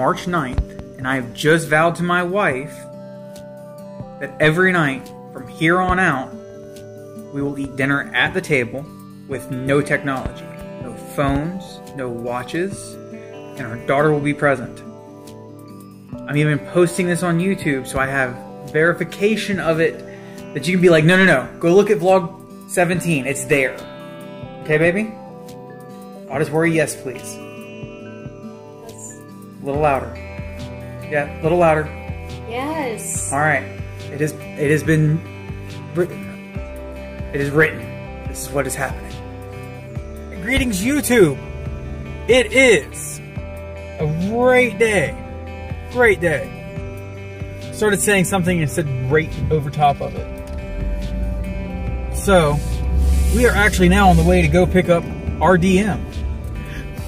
March 9th, and I have just vowed to my wife that every night from here on out, we will eat dinner at the table with no technology, no phones, no watches, and our daughter will be present. I'm even posting this on YouTube, so I have verification of it that you can be like, no, go look at vlog 17, it's there. Okay, baby? Audis worry, yes, please. A little louder. Yeah, a little louder. Yes. All right. It has been written. It is written. This is what is happening. Greetings, YouTube. It is a great day. Great day. Started saying something and said "great" over top of it. So, we are actually now on the way to go pick up our DM,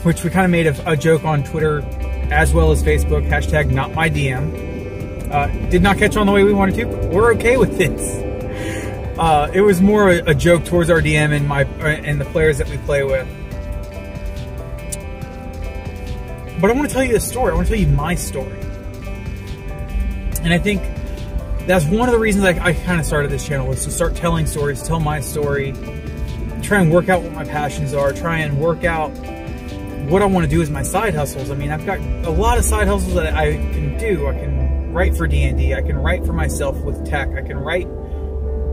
which we kind of made a joke on Twitter as well as Facebook, hashtag not my DM. Did not catch on the way we wanted to, but we're okay with this. It was more a joke towards our DM and the players that we play with. But I want to tell you a story. I want to tell you my story. And I think that's one of the reasons I kind of started this channel, was to start telling stories, tell my story, try and work out what my passions are, try and work out what I want to do as my side hustles. I mean, I've got a lot of side hustles that I can do. I can write for D&D. I can write for myself with tech. I can write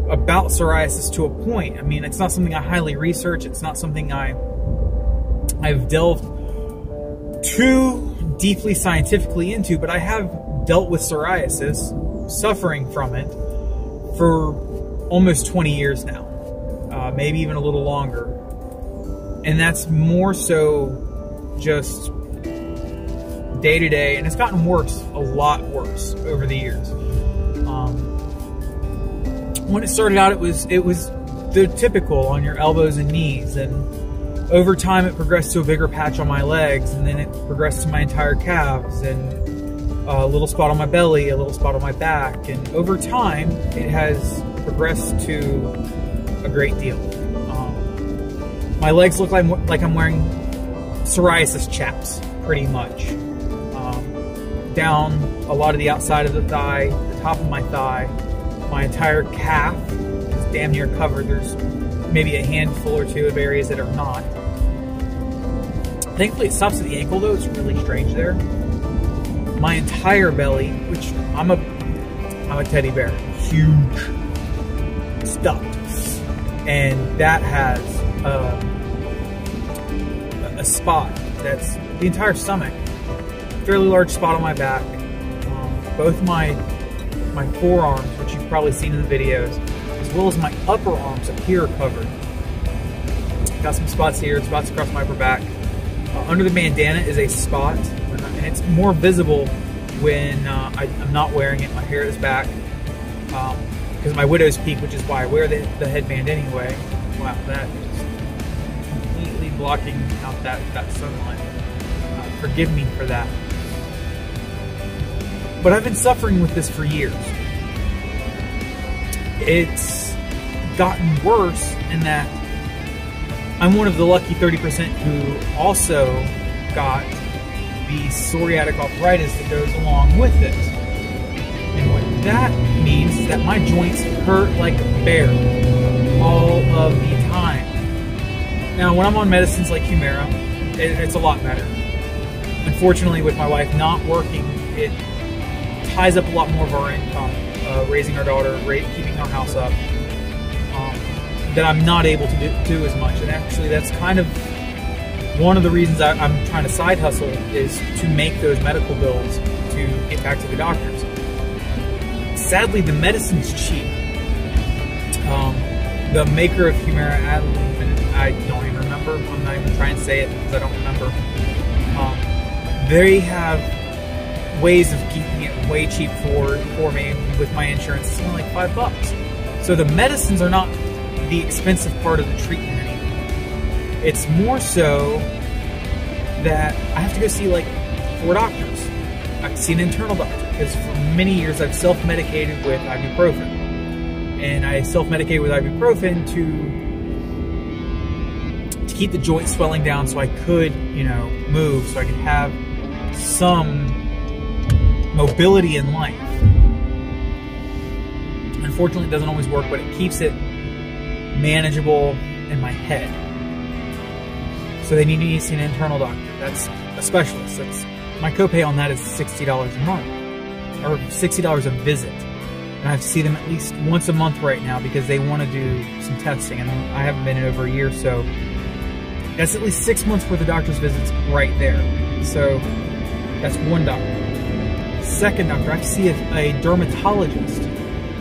about psoriasis to a point. I mean, it's not something I highly research. It's not something I've delved too deeply scientifically into, but I have dealt with psoriasis, suffering from it, for almost 20 years now, maybe even a little longer. And that's more so just day to day, and it's gotten worse, a lot worse over the years. When it started out, it was the typical on your elbows and knees, and over time it progressed to a bigger patch on my legs, and then it progressed to my entire calves, and a little spot on my belly, a little spot on my back, and over time it has progressed to a great deal. My legs look like I'm wearing psoriasis chaps, pretty much. Down a lot of the outside of the thigh, the top of my thigh, my entire calf is damn near covered. There's maybe a handful or two of areas that are not. Thankfully it stops at the ankle though, it's really strange there. My entire belly, which I'm a teddy bear, huge, stuffed, and that has a spot that's the entire stomach, fairly large spot on my back, both my forearms, which you've probably seen in the videos, as well as my upper arms up here are covered. Got some spots here, spots across my upper back. Under the bandana is a spot, and it's more visible when I'm not wearing it. My hair is back because my widow's peak, which is why I wear the headband anyway. Wow, that is completely blocking out that sunlight. Forgive me for that. But I've been suffering with this for years. It's gotten worse in that I'm one of the lucky 30% who also got the psoriatic arthritis that goes along with it. And what that means is that my joints hurt like a bear all of the time. Now, when I'm on medicines like Humira, it's a lot better. Unfortunately, with my wife not working, it ties up a lot more of our income, raising our daughter, keeping our house up, that I'm not able to do as much. And actually, that's kind of one of the reasons I'm trying to side hustle, is to make those medical bills to get back to the doctors. Sadly, the medicine's cheap. The maker of Humira, I don't even remember. I'm not even trying to say it because I don't remember. They have ways of keeping it way cheap for me with my insurance. It's only like $5. So the medicines are not the expensive part of the treatment anymore. It's more so that I have to go see like 4 doctors. I have to see an internal doctor because for many years I've self-medicated with ibuprofen. And I self-medicated with ibuprofen to keep the joint swelling down so I could, you know, move, so I could have some mobility in life. Unfortunately, it doesn't always work, but it keeps it manageable in my head. So they need to see an internal doctor. That's a specialist. That's, my copay on that is $60 a month, or $60 a visit. And I have to see them at least once a month right now because they want to do some testing, and I haven't been in over a year, so that's at least 6 months worth of doctor's visits right there. So that's one doctor. Second doctor, I have to see a dermatologist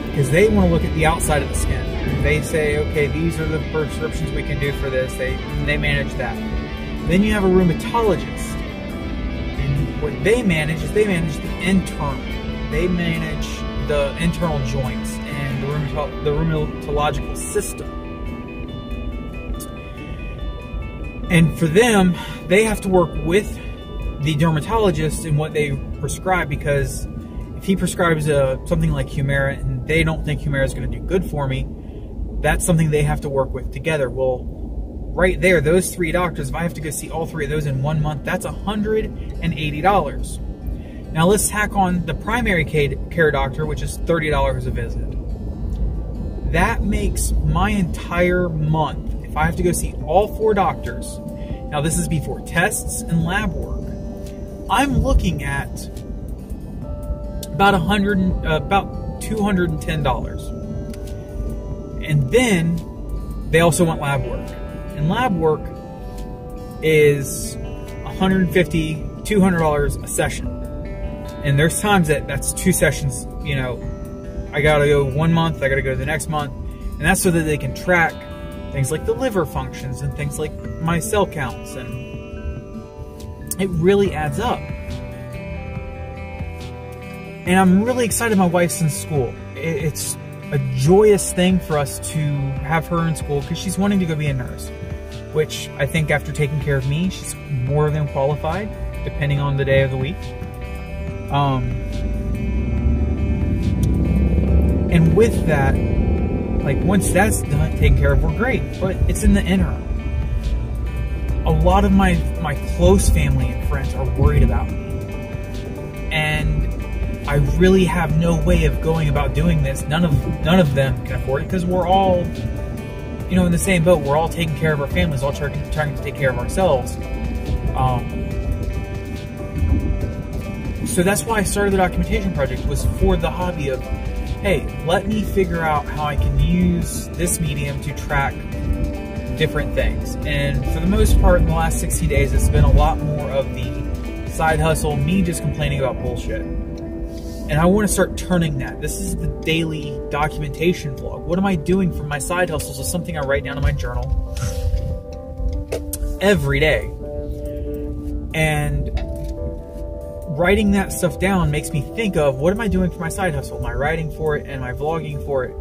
because they want to look at the outside of the skin. They say, okay, these are the prescriptions we can do for this. They manage that. Then you have a rheumatologist, and what they manage is they manage the internal. They manage the internal joints and the rheumatological system. And for them, they have to work with the dermatologist in what they prescribe, because if he prescribes something like Humira and they don't think Humira is going to do good for me, that's something they have to work with together. Well, right there, those 3 doctors, if I have to go see all 3 of those in 1 month, that's $180. Now let's tack on the primary care doctor, which is $30 a visit. That makes my entire month, if I have to go see all 4 doctors, now this is before tests and lab work, I'm looking at about $210. And then they also want lab work. And lab work is $150, $200 a session. And there's times that's 2 sessions, you know, I gotta go 1 month, I gotta go the next month. And that's so that they can track things like the liver functions and things like my cell counts, and it really adds up. And I'm really excited my wife's in school. It's a joyous thing for us to have her in school because she's wanting to go be a nurse, which I think after taking care of me, she's more than qualified, depending on the day of the week. And with that, like once that's done, taken care of, we're great, but it's in the interim. A lot of my close family and friends are worried about me. And I really have no way of going about doing this. None of them can afford it because we're all, you know, in the same boat. We're all taking care of our families, all trying to take care of ourselves. So that's why I started the documentation project, was for the hobby of, hey, let me figure out how I can use this medium to track different things. And for the most part, in the last 60 days, it's been a lot more of the side hustle, me just complaining about bullshit. And I want to start turning that. This is the daily documentation vlog. What am I doing for my side hustles? Is something I write down in my journal every day. And writing that stuff down makes me think of, what am I doing for my side hustle? Am I writing for it? Am I vlogging for it?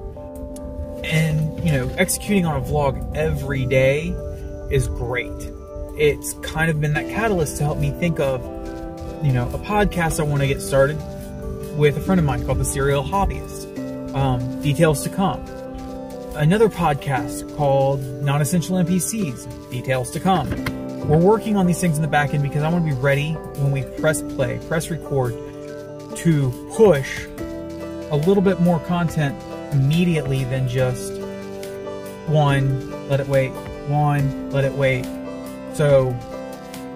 And, you know, executing on a vlog every day is great. It's kind of been that catalyst to help me think of, you know, a podcast I want to get started with a friend of mine called the Serial Hobbiest. Details to come. Another podcast called Non-Essential NPCs. Details to come. We're working on these things in the back end because I want to be ready when we press play, press record, to push a little bit more content immediately than just one, let it wait, one, let it wait. So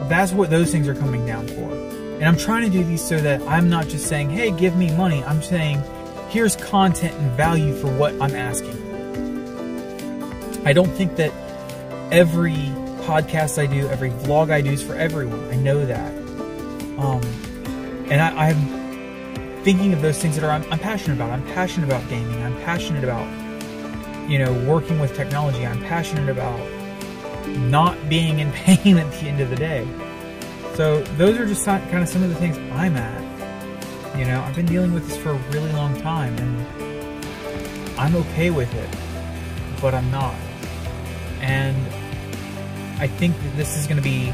that's what those things are coming down for. And I'm trying to do these so that I'm not just saying, hey, give me money. I'm saying, here's content and value for what I'm asking. I don't think that every podcast I do, every vlog I do is for everyone. I know that. And I'm thinking of those things that I'm passionate about. I'm passionate about gaming. I'm passionate about, you know, working with technology. I'm passionate about not being in pain at the end of the day. So those are just kind of some of the things I'm at. You know, I've been dealing with this for a really long time, and I'm okay with it, but I'm not. And I think that this is going to be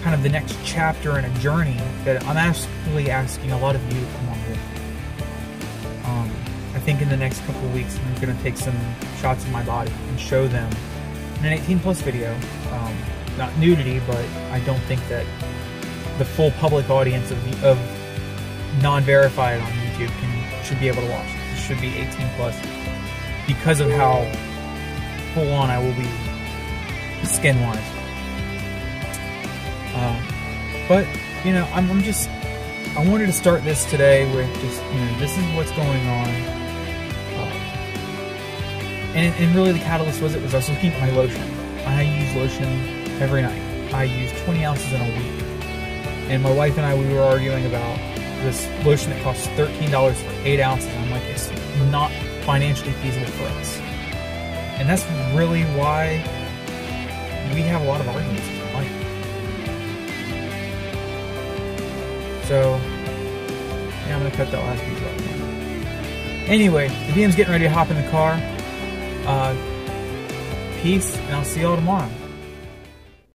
kind of the next chapter in a journey that I'm actually asking a lot of you to come on with. I think in the next couple of weeks, I'm going to take some shots of my body and show them in an 18+ video. Not nudity, but I don't think that the full public audience of non-verified on YouTube should be able to watch it. It should be 18 plus because of how full on I will be skin wise. But you know, I wanted to start this today with just, you know, this is what's going on. And really the catalyst was I was looking at my lotion. I use lotion every night. I use 20 ounces in a week. And my wife and I, we were arguing about this lotion that costs $13 for 8 ounces. I'm like, it's not financially feasible for us. And that's really why we have a lot of arguments in life. So, yeah, I'm going to cut that last piece off. Anyway, the DM's getting ready to hop in the car. Peace, and I'll see y'all tomorrow.